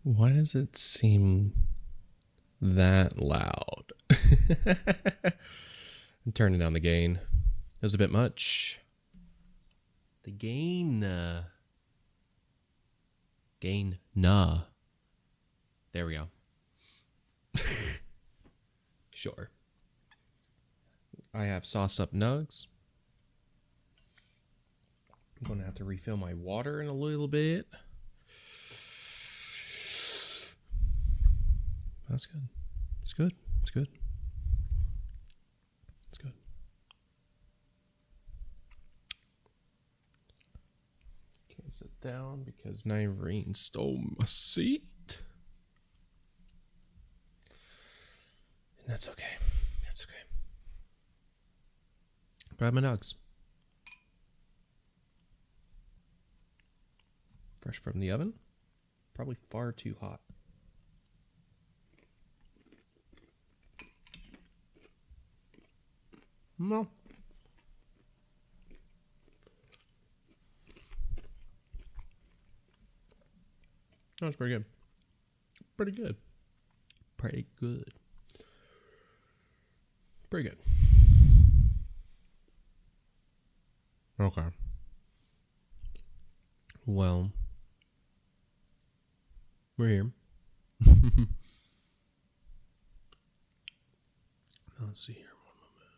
Why does it seem that loud? I'm turning down the gain. It was a bit much. The gain. Gain. Nah. There we go. Sure. I have sauce up nugs. I'm going to have to refill my water in a little bit. That's good. It's good. It's good. It's good. Can't sit down because Nyreen stole my seat. And that's okay. That's okay. But I have my nugs. Fresh from the oven. Probably far too hot. No. That's pretty good. Pretty good. Pretty good. Pretty good. Okay. Well, we're here. Let's see here. One moment.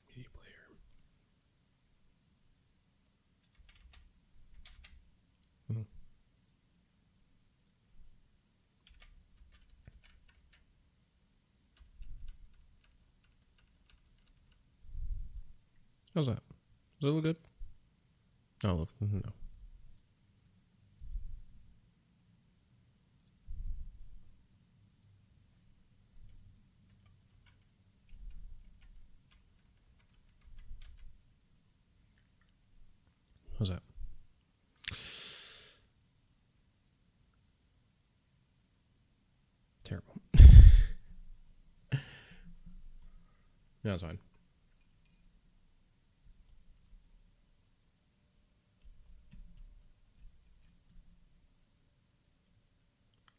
Media player. How's that? Does it look good? Oh, no. How's that? Terrible. No, it's fine.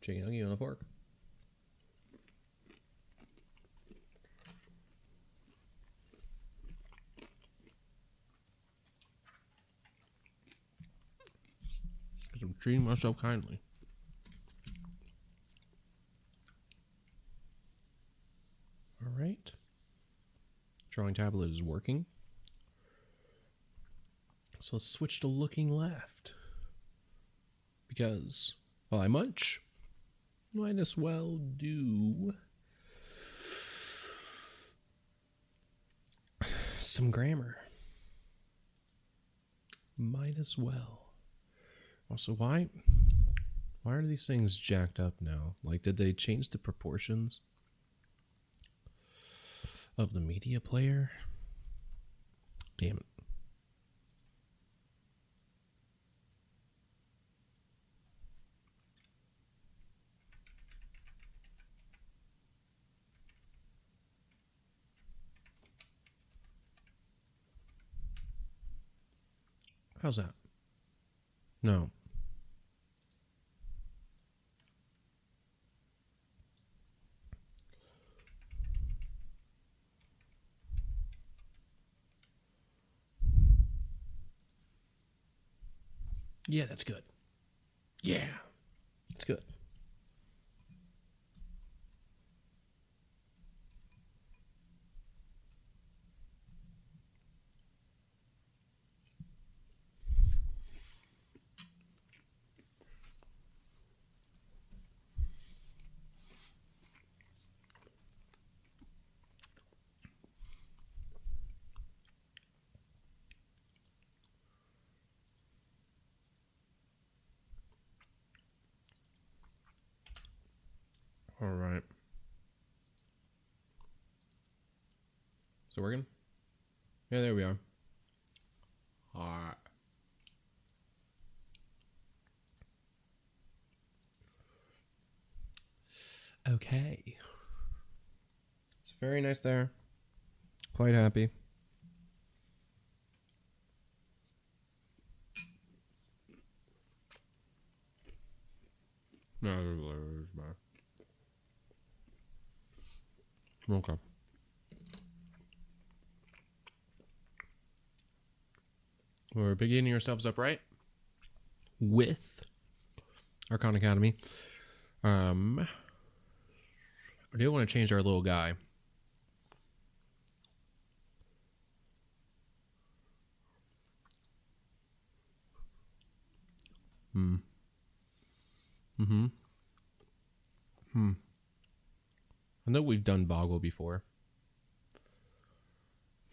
Chicken nugget on a fork. Because I'm treating myself kindly. All right. Drawing tablet is working. So let's switch to looking left. Because while I munch, might as well do some grammar. Might as well. Also, why are these things jacked up now? Like, did they change the proportions of the media player? Damn it. How's that? No. Yeah, that's good. Yeah, it's good. All right. Is it working? Yeah, there we are. All right. Okay. It's very nice there. Quite happy. Okay. We're beginning ourselves up right with our Khan Academy. I do want to change our little guy. I know we've done Boggle before.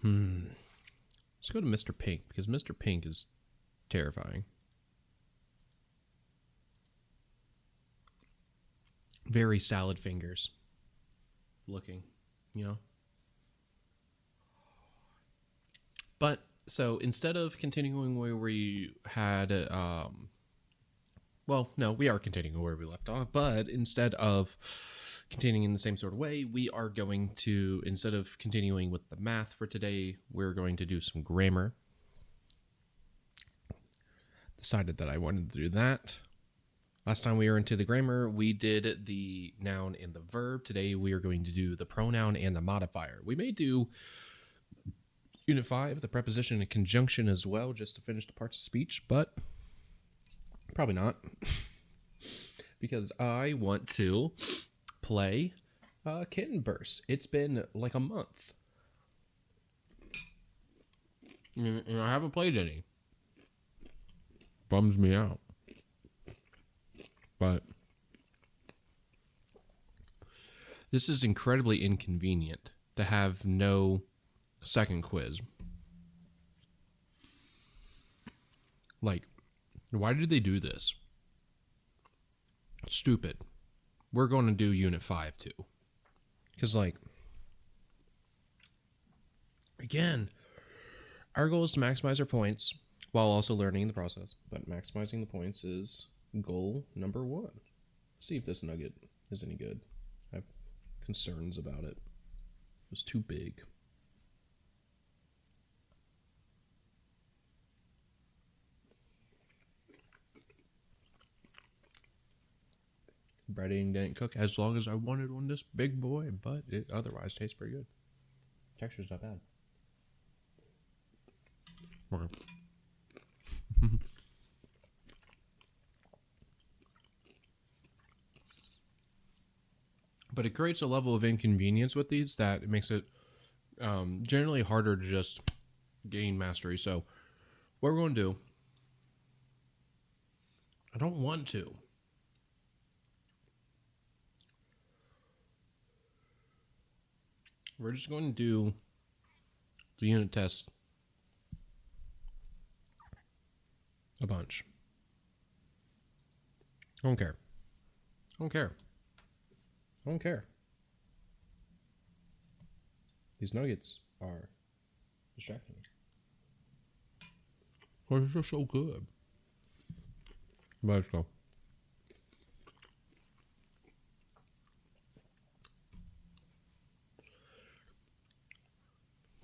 Let's go to Mr. Pink, because Mr. Pink is terrifying. Very salad fingers looking, you know? But, so, instead of continuing where we had, well, no, we are continuing where we left off, but instead of continuing in the same sort of way, we are going to, instead of continuing with the math for today, we're going to do some grammar. Decided that I wanted to do that. Last time we were into the grammar, we did the noun and the verb. Today we are going to do the pronoun and the modifier. We may do Unit 5, the preposition and conjunction as well, just to finish the parts of speech, but probably not. Because I want to play Kitten Burst. It's been like a month. And I haven't played any. Bums me out. But this is incredibly inconvenient to have no second quiz. Like, why did they do this? Stupid. We're going to do Unit 5 too. Because, like, again, our goal is to maximize our points while also learning the process. But maximizing the points is goal number 1. See if this nugget is any good. I have concerns about it. It was too big. Breading didn't cook as long as I wanted on this big boy, but it otherwise tastes pretty good. Texture's not bad. Okay. But it creates a level of inconvenience with these that it makes it generally harder to just gain mastery. So what we're going to do, I don't want to. We're just going to do the unit test a bunch. I don't care. I don't care. I don't care. These nuggets are distracting me. They're just so good. But let's go.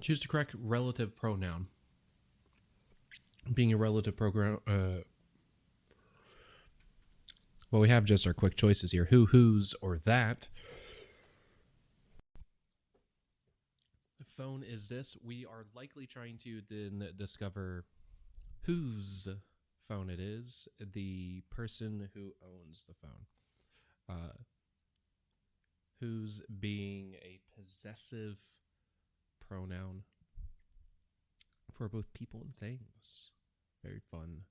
Choose the correct relative pronoun. Being a relative program, well, we have just our quick choices here: who, whose, or that. The phone is this. We are likely trying to then discover whose phone it is, the person who owns the phone. Whose being a possessive pronoun for both people and things. Very fun.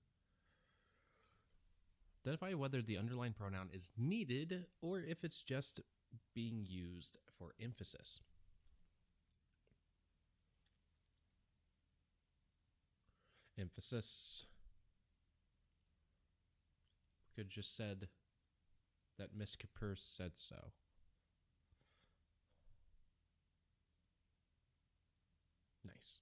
Identify whether the underlying pronoun is needed or if it's just being used for emphasis. Emphasis. We could have just said that Miss Kitten Burst said so. Nice.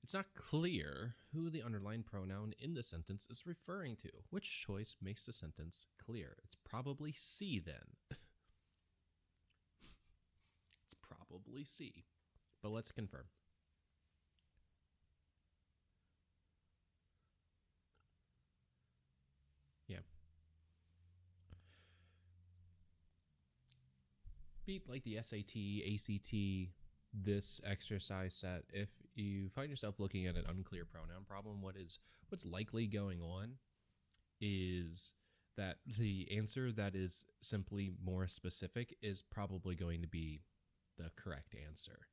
It's not clear who the underlying pronoun in the sentence is referring to. Which choice makes the sentence clear? It's probably C then. It's probably C. But let's confirm. Yeah. repeat like the SAT, ACT, this exercise set. If you find yourself looking at an unclear pronoun problem, what's likely going on is that the answer that is simply more specific is probably going to be the correct answer.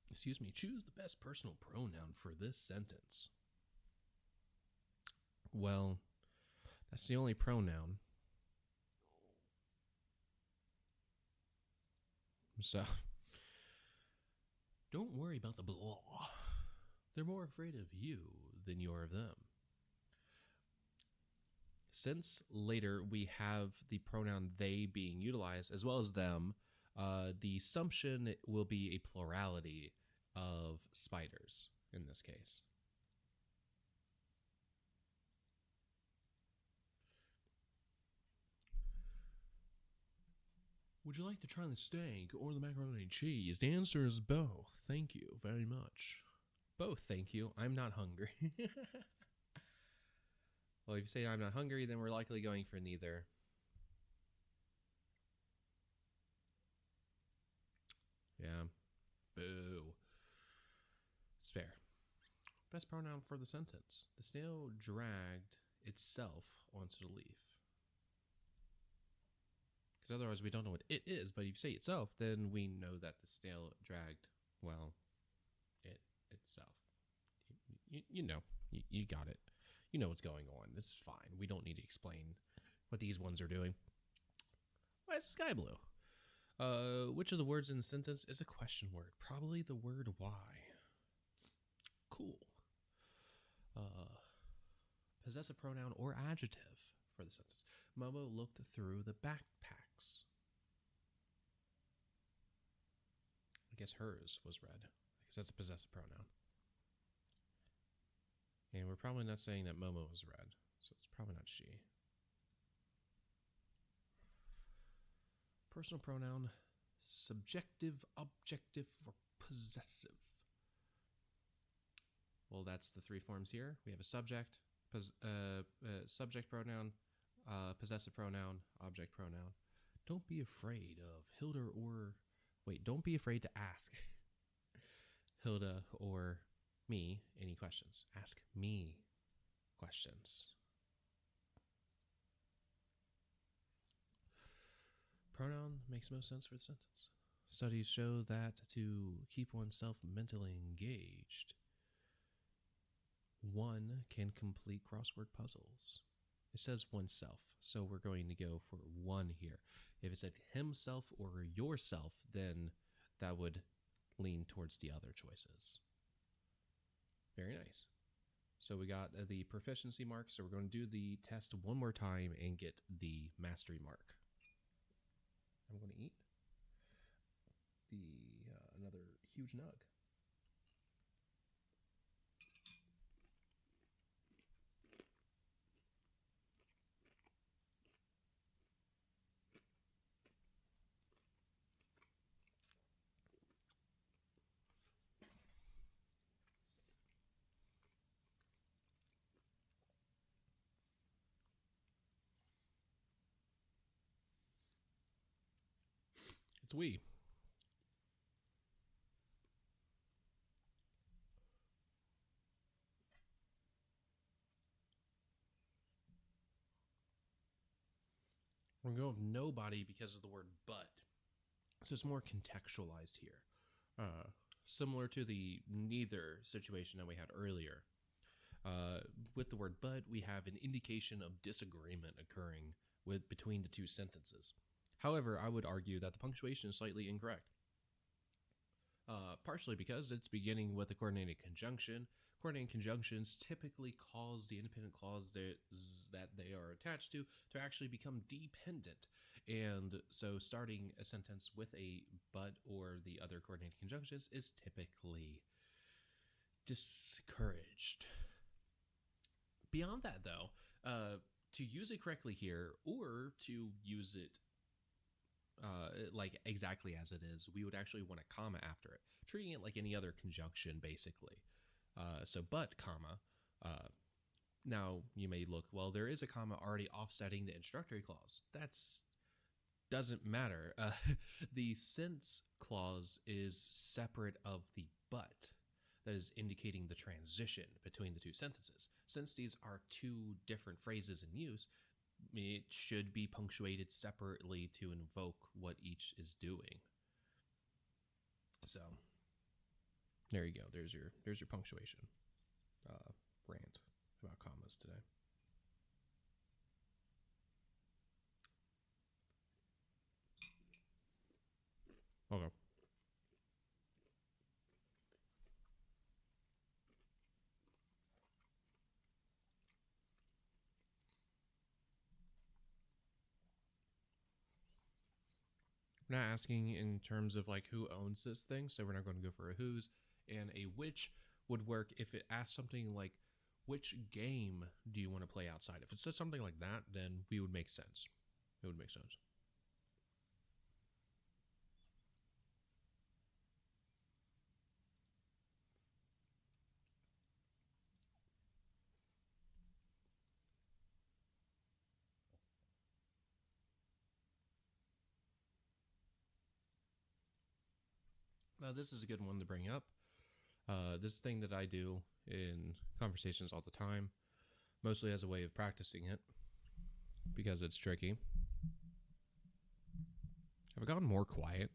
Excuse me. Choose the best personal pronoun for this sentence. Well, that's the only pronoun. So, don't worry about the blah. They're more afraid of you than you are of them. Since later we have the pronoun they being utilized as well as them, the assumption will be a plurality of spiders in this case. Would you like to try the steak or the macaroni and cheese? The answer is both. Thank you very much. Both, thank you. I'm not hungry. Well, if you say I'm not hungry, then we're likely going for neither. Yeah. Boo. It's fair. Best pronoun for the sentence. The snail dragged itself onto the leaf. Because otherwise we don't know what it is, but if you say itself, then we know that the snail dragged, well, it itself. You know, you got it. You know what's going on. This is fine. We don't need to explain what these ones are doing. Why is the sky blue? Which of the words in the sentence is a question word? Probably the word why. Cool. Possessive pronoun or adjective for the sentence. Momo looked through the backpacks. I guess hers was red, because that's a possessive pronoun. And we're probably not saying that Momo was red, so it's probably not she. Personal pronoun, subjective, objective, or possessive. Well, that's the three forms here. We have a subject, subject pronoun, possessive pronoun, object pronoun. Don't be afraid of Hilda or... Wait, don't be afraid to ask Hilda or me any questions. Ask me questions. Pronoun makes most sense for the sentence. Studies show that to keep oneself mentally engaged, one can complete crossword puzzles. It says oneself, so we're going to go for one here. If it said himself or yourself, then that would lean towards the other choices. Very nice. So we got the proficiency mark, so we're going to do the test one more time and get the mastery mark. I'm going to eat another huge nug. It's we. We're going to go with nobody because of the word but. So it's more contextualized here. Similar to the neither situation that we had earlier. With the word but, we have an indication of disagreement occurring between the two sentences. However, I would argue that the punctuation is slightly incorrect. Partially because it's beginning with a coordinated conjunction. Coordinated conjunctions typically cause the independent clause that they are attached to actually become dependent. And so starting a sentence with a but or the other coordinated conjunctions is typically discouraged. Beyond that, though, to use it correctly here or to use it like exactly as it is, we would actually want a comma after it, treating it like any other conjunction, basically. So but, comma. Now, you may look, well, there is a comma already offsetting the introductory clause. That's doesn't matter. The since clause is separate of the but. That is indicating the transition between the two sentences. Since these are two different phrases in use, it should be punctuated separately to invoke what each is doing. So there you go. There's your punctuation rant about commas today. Okay. We're not asking in terms of like who owns this thing, so we're not going to go for a whose, and a which would work if it asked something like, which game do you want to play outside? If it said something like that, then we would make sense. It would make sense. Now, this is a good one to bring up. This thing that I do in conversations all the time, mostly as a way of practicing it, because it's tricky. Have I gotten more quiet?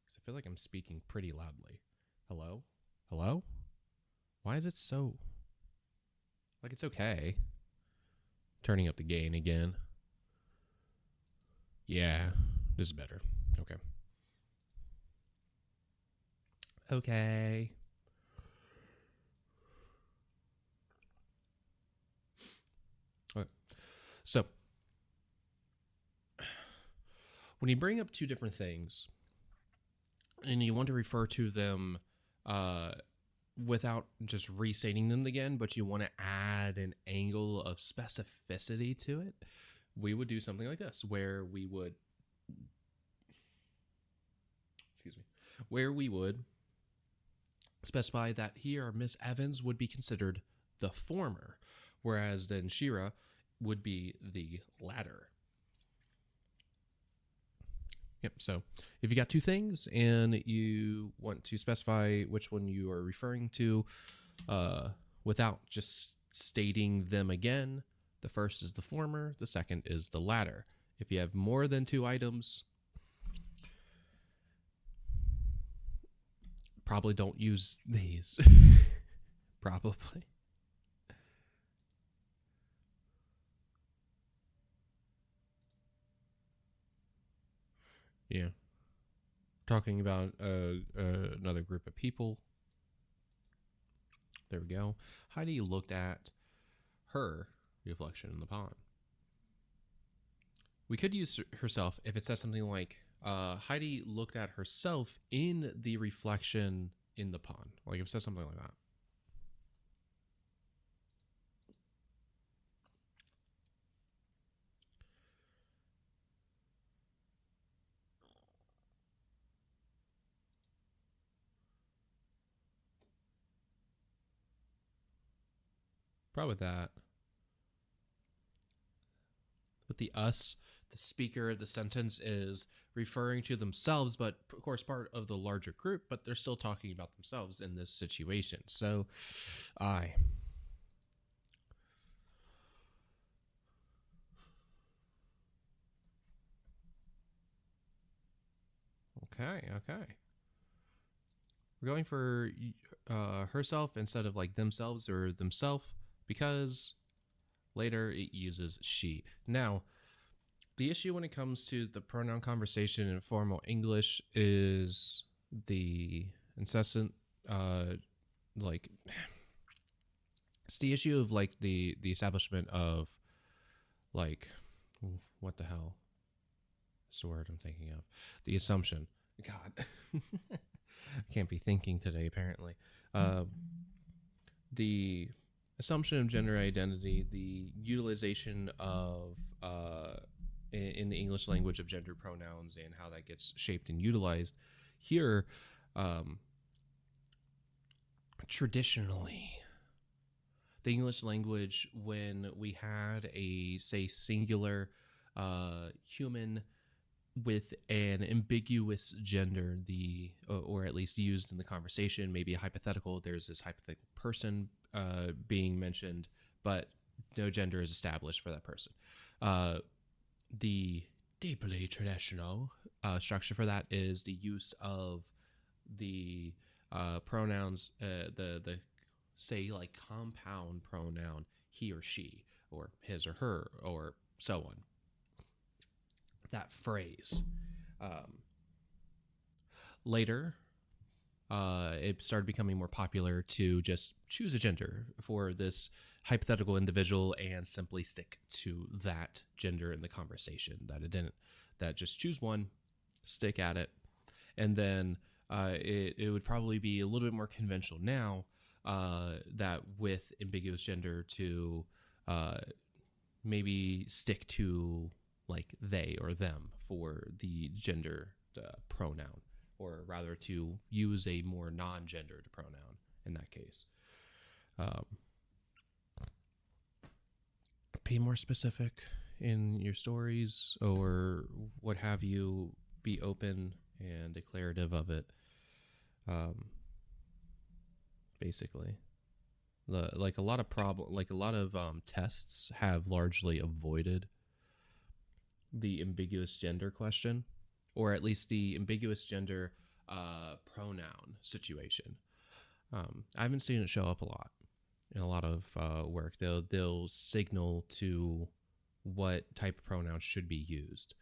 Because I feel like I'm speaking pretty loudly. Hello? Hello? Why is it so... Like, it's okay. Turning up the gain again. Yeah, this is better. Okay. Okay. Okay. So, when you bring up two different things and you want to refer to them without just restating them again, but you want to add an angle of specificity to it, we would do something like this, where we would specify that here Miss Evans would be considered the former, whereas then Shira would be the latter. Yep, so if you got two things and you want to specify which one you are referring to without just stating them again, the first is the former, the second is the latter. If you have more than two items, probably don't use these. Probably. Yeah. Talking about another group of people. There we go. Heidi looked at her reflection in the pond. We could use herself if it says something like, Heidi looked at herself in the reflection in the pond. Like if it says something like that. Probably that. With the us, the speaker, the sentence is referring to themselves, but of course part of the larger group, but they're still talking about themselves in this situation. So, I. Okay. We're going for herself instead of like themselves or themself because later it uses she. Now, the issue when it comes to the pronoun conversation in formal English is the incessant, like, it's the issue of like the establishment of like, what the hell? That's the word I'm thinking of. The assumption. God. I can't be thinking today, apparently. The assumption of gender identity, the utilization of, in the English language, of gender pronouns and how that gets shaped and utilized. Here, traditionally, the English language, when we had a, say, singular human with an ambiguous gender, or at least used in the conversation, maybe a hypothetical, there's this hypothetical person being mentioned, but no gender is established for that person. The deeply traditional structure for that is the use of the pronouns, the say, like, compound pronoun he or she, or his or her, or so on. That phrase. Later, it started becoming more popular to just choose a gender for this hypothetical individual and simply stick to that gender in the conversation. That just choose one, stick at it, and then it would probably be a little bit more conventional now that with ambiguous gender to maybe stick to like they or them for the gender pronoun, or rather to use a more non-gendered pronoun in that case. Be more specific in your stories or what have you. Be open and declarative of it. Basically, like a lot of tests have largely avoided the ambiguous gender question, or at least the ambiguous gender pronoun situation. I haven't seen it show up a lot in a lot of work. They'll signal to what type of pronouns should be used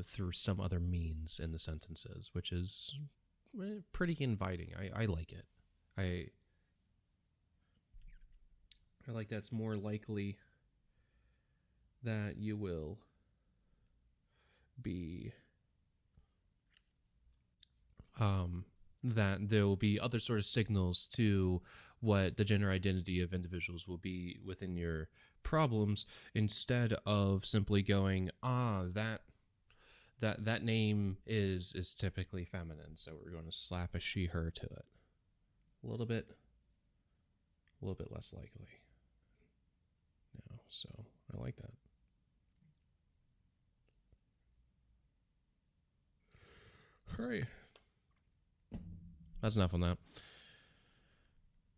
through some other means in the sentences, which is pretty inviting. I like it. I like that's more likely that you will be that there will be other sort of signals to what the gender identity of individuals will be within your problems, instead of simply going, that name is typically feminine, so we're going to slap a she her to it. A little bit less likely. No, so I like that. All right. That's enough on that.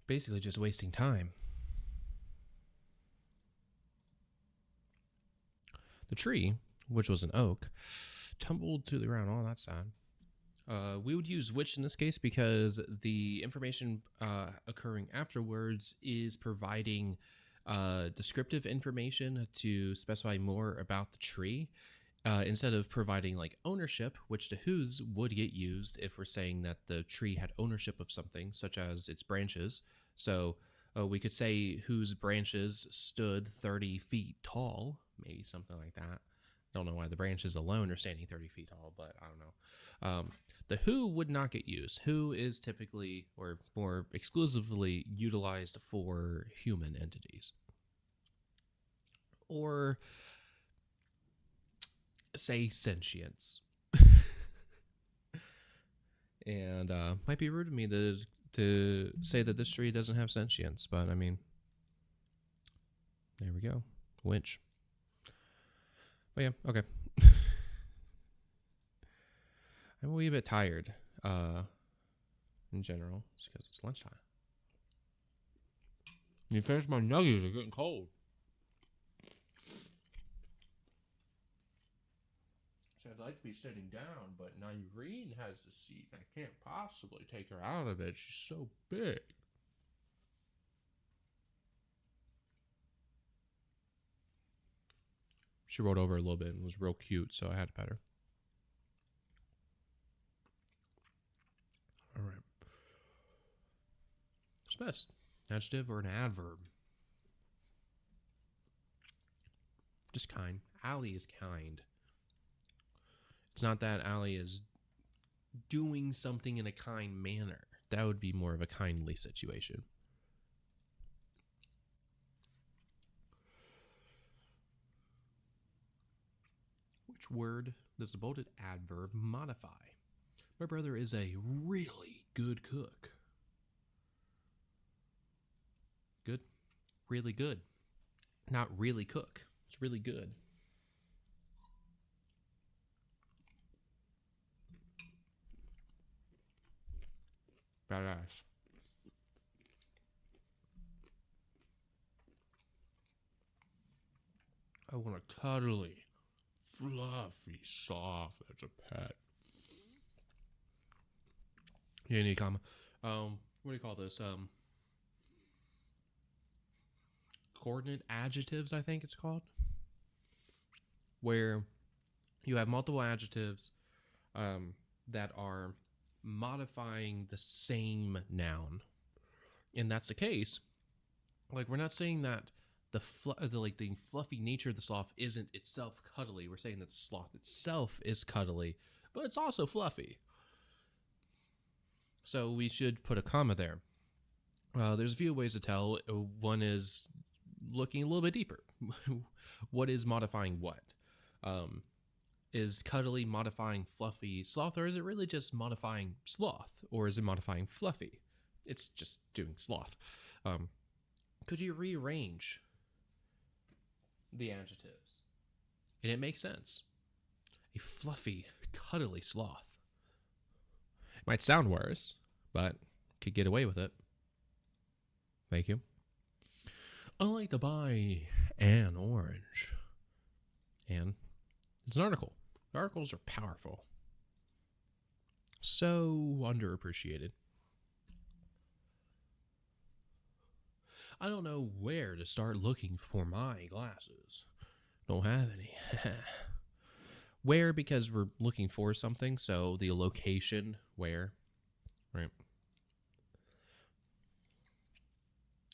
Basically just wasting time. The tree, which was an oak, tumbled to the ground. Oh, that's sad. We would use which in this case because the information occurring afterwards is providing descriptive information to specify more about the tree, instead of providing like ownership, which to whose would get used if we're saying that the tree had ownership of something, such as its branches. So we could say whose branches stood 30 feet tall, maybe something like that. Don't know why the branches alone are standing 30 feet tall, but I don't know. The who would not get used. Who is typically or more exclusively utilized for human entities. Or say sentience. And might be rude of me to say that this tree doesn't have sentience, but I mean, there we go. Winch. But yeah, okay. I'm a wee bit tired in general, just because it's lunchtime. You finished my nuggets, they're getting cold. So I'd like to be sitting down, but Nyreen has the seat. I can't possibly take her out of it. She's so big. She rolled over a little bit and was real cute, so I had to pet her. All right. What's best? Adjective or an adverb? Just kind. Allie is kind. It's not that Allie is doing something in a kind manner. That would be more of a kindly situation. Which word does the bolded adverb modify? My brother is a really good cook. Good? really good. Not really cook. It's really good. Badass. I want a cuddly, fluffy, soft as a pet. You need a comma. What do you call this? Coordinate adjectives, I think it's called. Where you have multiple adjectives that are modifying the same noun. And that's the case. Like, we're not saying that the fluffy nature of the sloth isn't itself cuddly. We're saying that the sloth itself is cuddly, but it's also fluffy. So we should put a comma there. There's a few ways to tell. One is looking a little bit deeper. What is modifying what? Is cuddly modifying fluffy sloth, or is it really just modifying sloth, or is it modifying fluffy? It's just doing sloth. Could you rearrange the adjectives? And it makes sense. A fluffy, cuddly sloth. It might sound worse, but could get away with it. Thank you. I like to buy an orange. And it's an article. Articles are powerful. So underappreciated. I don't know where to start looking for my glasses. Don't have any. Where, because we're looking for something, so the location, where, right?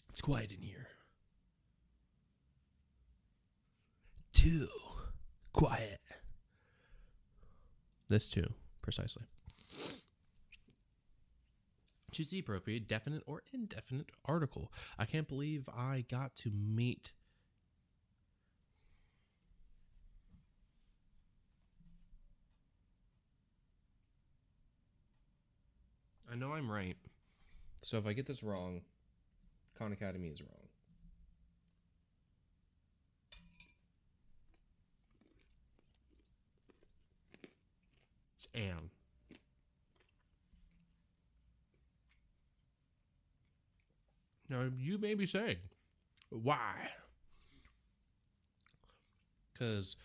It's quiet in here. Too quiet. This too, precisely. Choose the appropriate definite or indefinite article. I can't believe I got to meet. I know I'm right. So if I get this wrong, Khan Academy is wrong. It's Anne. Now, you may be saying, why? Because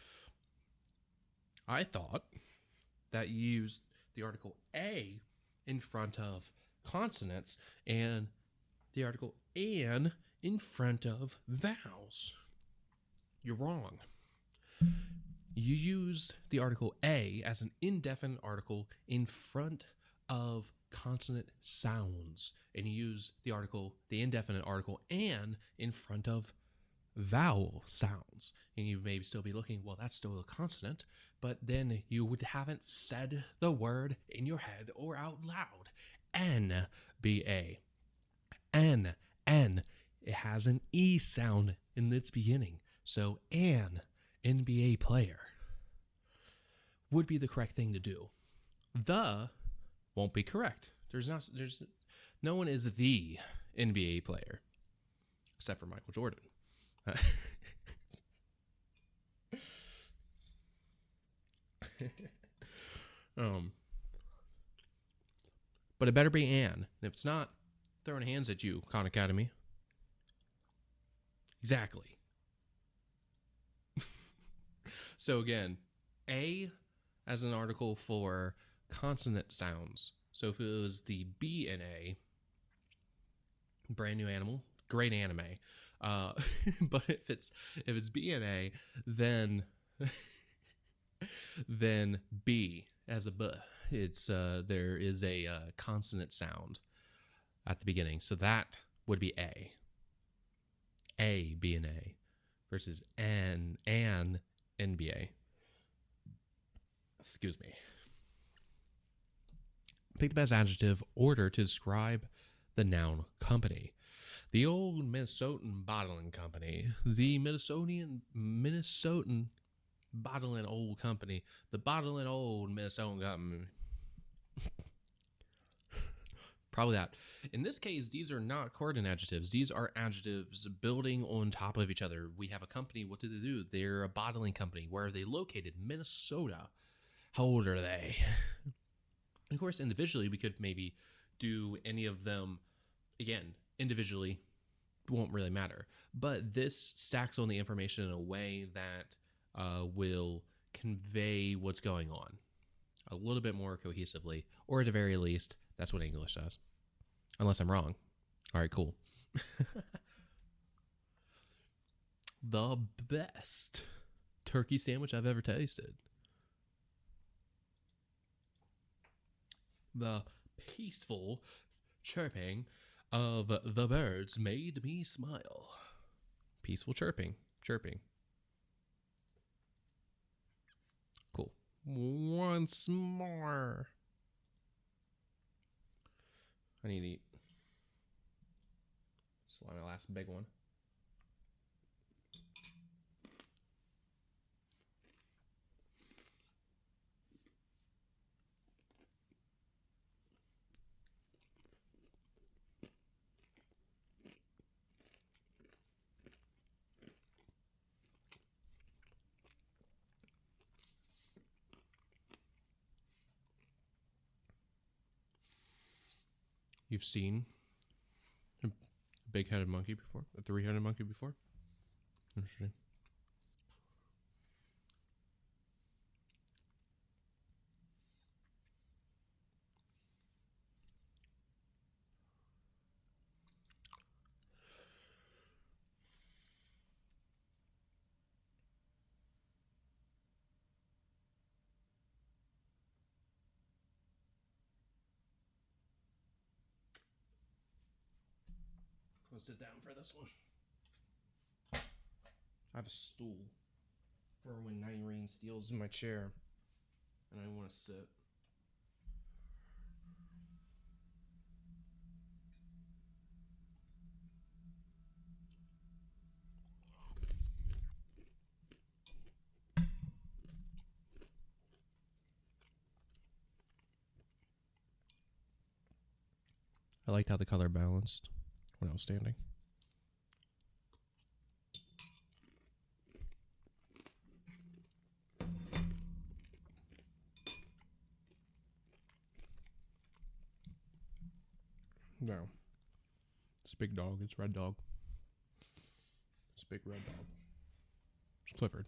I thought that you used the article a in front of consonants and the article an in front of vowels. You're wrong. You use the article a as an indefinite article in front of consonant sounds, and you use the indefinite article an in front of vowel sounds. And you may still be looking, well, that's still a consonant, but then you haven't said the word in your head or out loud. NBA. N. It has an E sound in its beginning. So an NBA player would be the correct thing to do. The won't be correct. No one is the NBA player except for Michael Jordan. But it better be Anne. If it's not, throwing hands at you, Khan Academy. Exactly. So again, A as an article for consonant sounds. So if it was the B in A, brand new animal, great anime. But if it's B and A, then B as a B. It's there is a consonant sound at the beginning, so that would be A. A, B and A, versus N, NBA. Excuse me. Pick the best adjective order to describe the noun company. The old Minnesotan bottling company. The Minnesotan bottling old company. The bottling old Minnesotan company. Probably that. In this case, these are not coordinate adjectives. These are adjectives building on top of each other. We have a company. What do they do? They're a bottling company. Where are they located? Minnesota. How old are they? And of course, individually, we could maybe do any of them, again, individually, won't really matter. But this stacks on the information in a way that will convey what's going on a little bit more cohesively, or at the very least, that's what English does. Unless I'm wrong. All right, cool. The best turkey sandwich I've ever tasted. The peaceful chirping of the birds made me smile. Peaceful chirping. Cool. Once more. I need to eat. This is my last big one. You've seen a big-headed monkey before? A three-headed monkey before? Interesting. I'll sit down for this one. I have a stool for when Nyrene steals my chair and I want to sit. I liked how the color balanced when I was standing. No. It's a big dog. It's Red Dog. It's a big red dog. It's Clifford.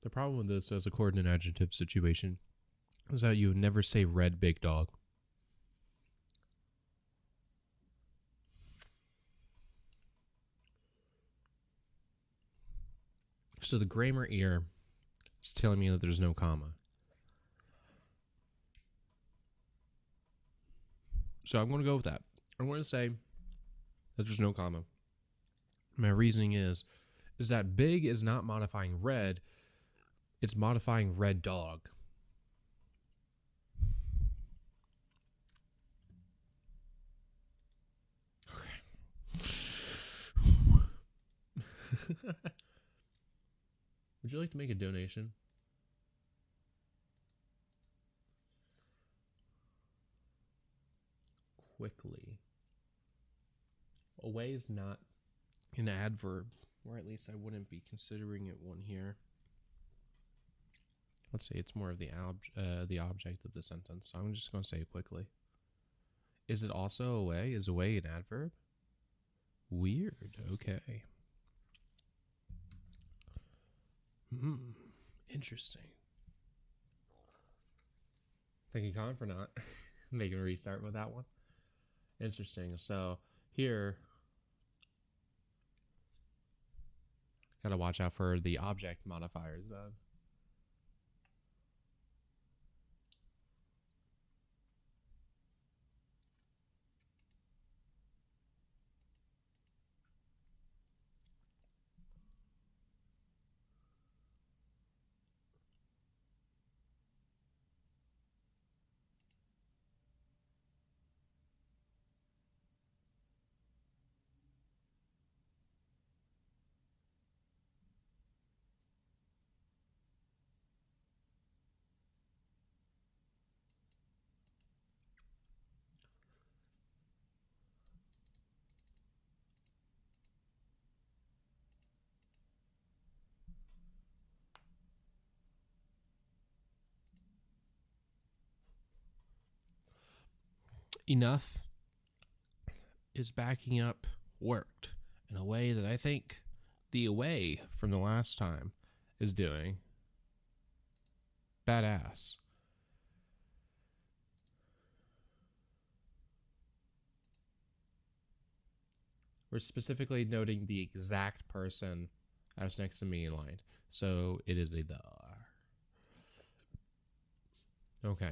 The problem with this as a coordinate adjective situation is that you would never say red big dog. So the grammar here is telling me that there's no comma. So I'm going to go with that. I'm going to say that there's no comma. My reasoning is that big is not modifying red. It's modifying red dog. Okay. Would you like to make a donation? Quickly. Away is not an adverb, or at least I wouldn't be considering it one here. Let's say it's more of the object of the sentence. So I'm just going to say it quickly. Is it also away? Is away an adverb? Weird. Okay. Interesting. Thank you, Con, for not making a restart with that one. Interesting. So here, gotta watch out for the object modifiers then. enough is backing up worked in a way that I think the away from the last time is doing. Badass. We're specifically noting the exact person that was next to me in line. So it is a the. Okay.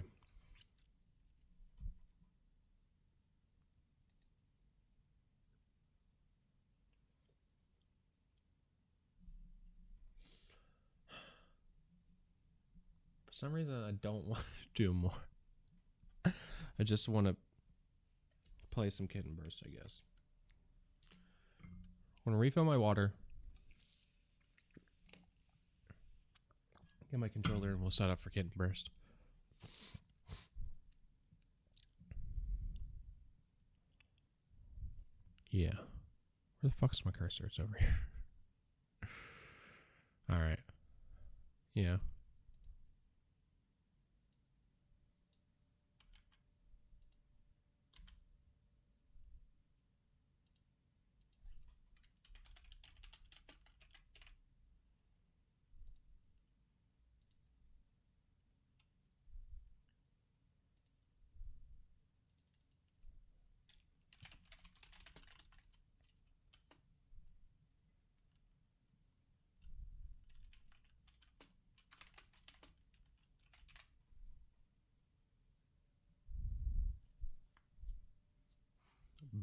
For some reason, I don't want to do more. I just want to play some Kitten Burst, I guess. I want to refill my water. Get my controller and we'll set up for Kitten Burst. Yeah. Where the fuck's my cursor? It's over here. Alright. Yeah.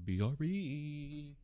BRB.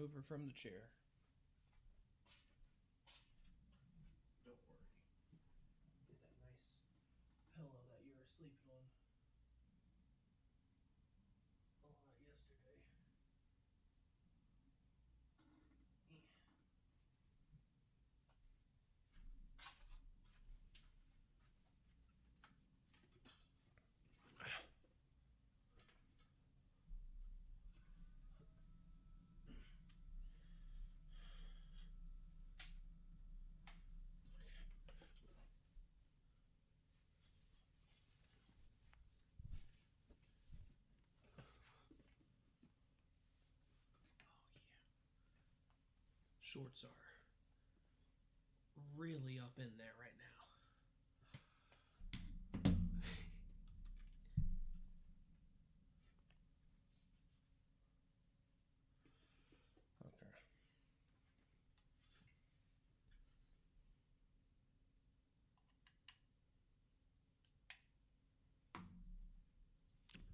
remove her from the chair. Don't worry. Get that nice pillow that you were sleeping on a lot yesterday. Shorts are really up in there right now. Okay.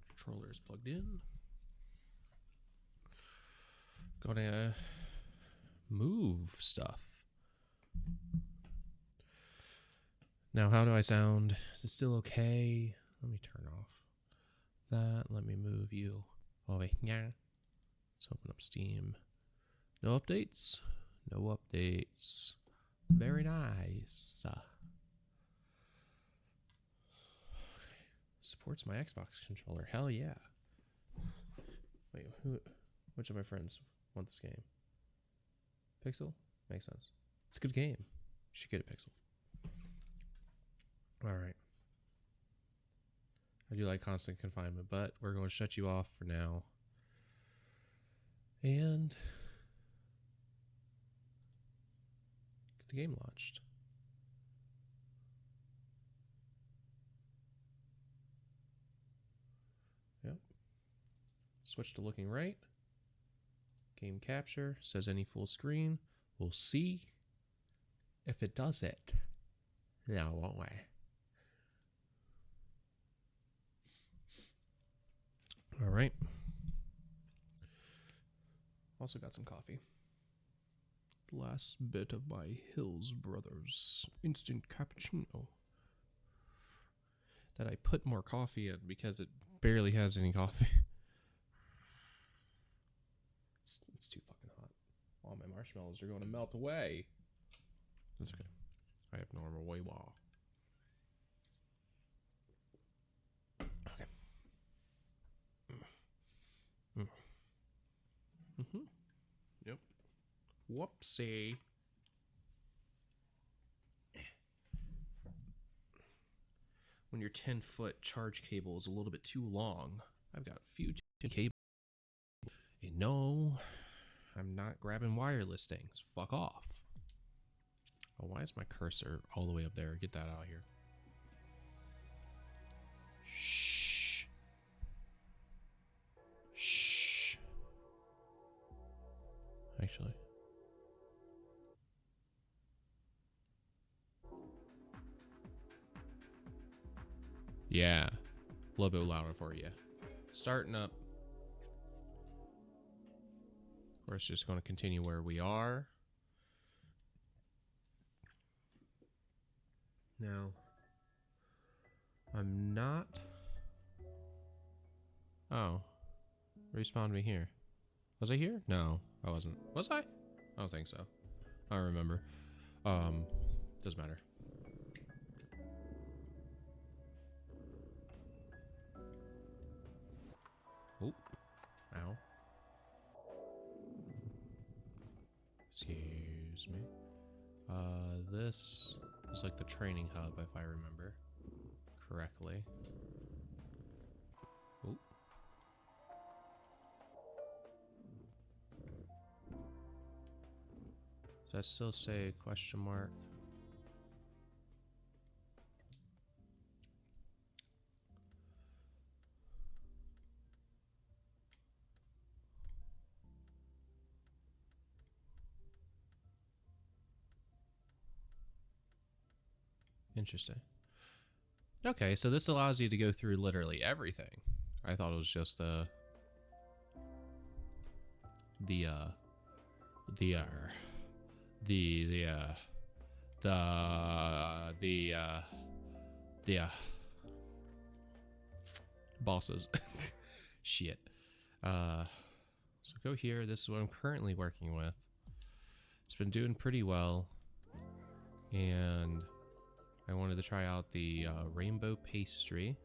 Controller is plugged in. Gonna move stuff. Now, how do I sound? Is it still okay? Let me turn off that. Let me move you over here. Let's open up Steam. No updates? No updates. Very nice. Supports my Xbox controller. Hell yeah. Wait, which of my friends want this game? Pixel? Makes sense. It's a good game. You should get a Pixel. Alright. I do like constant confinement, but we're going to shut you off for now. And get the game launched. Yep. Switch to looking right. Game capture. Says any full screen. We'll see if it does it. Now, won't we? All right. Also got some coffee. Last bit of my Hills Brothers instant cappuccino that I put more coffee in because it barely has any coffee. It's too fucking hot. All my marshmallows are going to melt away. That's okay. I have normal way wall. Okay. Yep. Whoopsie. When your 10-foot charge cable is a little bit too long, I've got a few cables. And no, I'm not grabbing wireless things. Fuck off. Oh, why is my cursor all the way up there? Get that out of here. Shh. Shh. Actually. Yeah. A little bit louder for you. Starting up. Of course, just going to continue where we are. Now, I'm not... Oh. Respawned me here. Was I here? No, I wasn't. Was I? I don't think so. I don't remember. Doesn't matter. Oh. Ow. Excuse me. This is like the training hub, if I remember correctly. Oh. Does that still say question mark? Interesting. Okay, so this allows you to go through literally everything. I thought it was just the the bosses. Shit. So go here. This is what I'm currently working with. It's been doing pretty well, and I wanted to try out the rainbow pastry,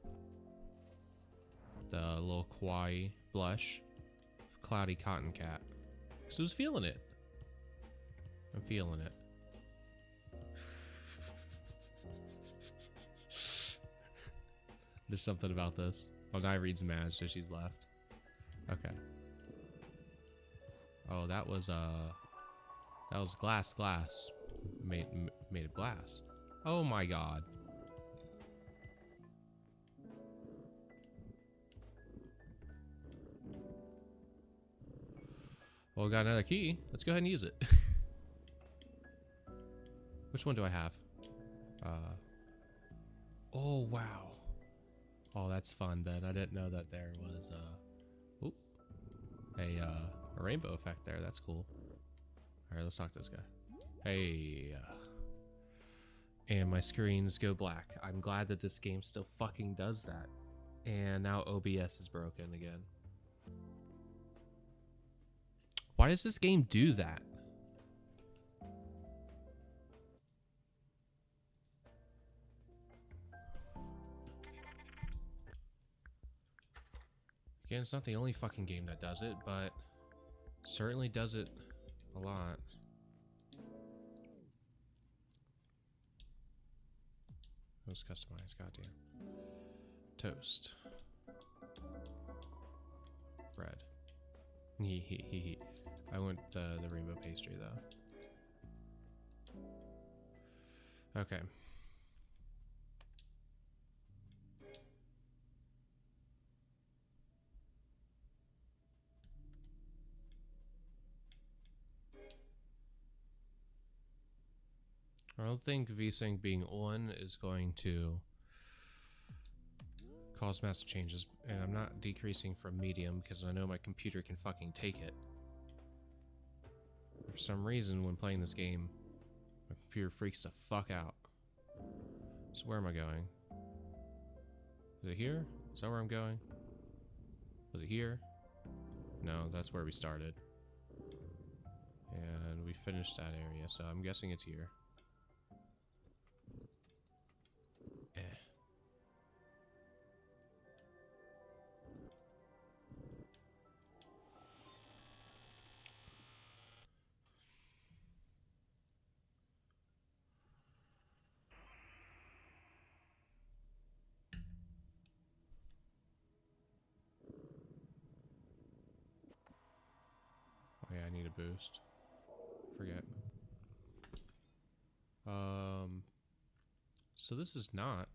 the little kawaii blush, cloudy cotton cat. So I was feeling it. I'm feeling it. There's something about this. Oh, Nyreed's mad, so she's left. Okay. Oh, that was glass made of glass. Oh my god. Well, we got another key. Let's go ahead and use it. Which one do I have? Oh, wow. Oh, that's fun then. I didn't know that there was a rainbow effect there. That's cool. Alright, let's talk to this guy. Hey. And my screens go black. I'm glad that this game still fucking does that. And now OBS is broken again. Why does this game do that? Again, it's not the only fucking game that does it, but certainly does it a lot. Let's customize, goddamn. Toast. Bread. I want the rainbow pastry though. Okay. I don't think VSync being on is going to cause massive changes, and I'm not decreasing from medium because I know my computer can fucking take it. For some reason, when playing this game, my computer freaks the fuck out. So where am I going? Is it here? Is that where I'm going? Was it here? No, that's where we started. And we finished that area, so I'm guessing it's here. Oh yeah, I need a boost. Forget. So this is not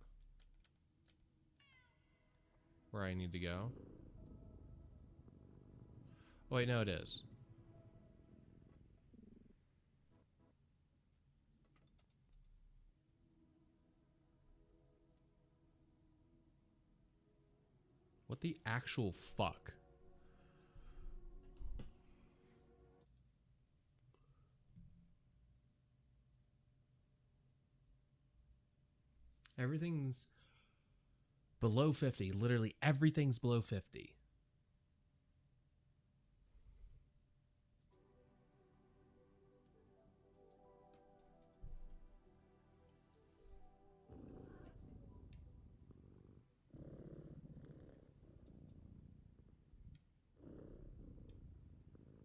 where I need to go. Oh, wait, no, it is. What the actual fuck? Everything's below 50. Literally everything's below 50.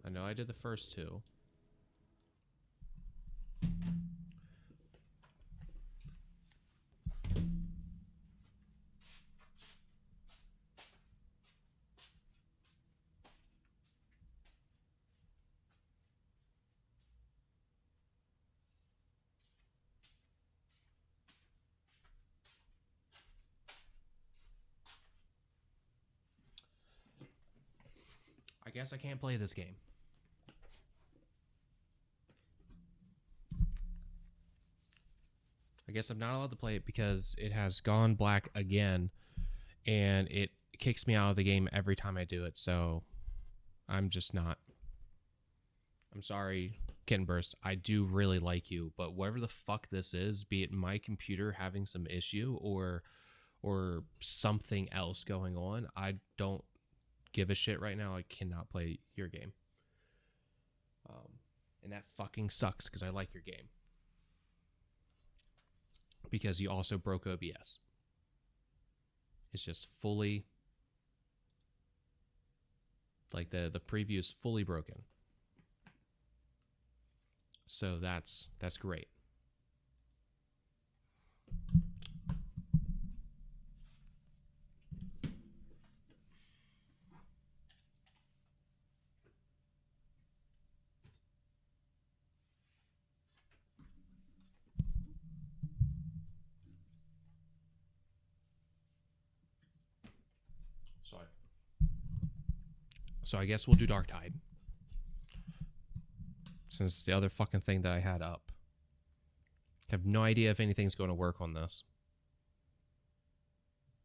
I know I did the first two. I guess I can't play this game. I guess I'm not allowed to play it because it has gone black again, and it kicks me out of the game every time I do it, so I'm just not. I'm sorry, Kitten Burst. I do really like you, but whatever the fuck this is, be it my computer having some issue or something else going on, I don't give a shit right now. I cannot play your game. And that fucking sucks because I like your game. Because you also broke OBS. It's just fully, like the preview is fully broken. So that's great. So I guess we'll do Darktide. Since it's the other fucking thing that I had up. I have no idea if anything's going to work on this.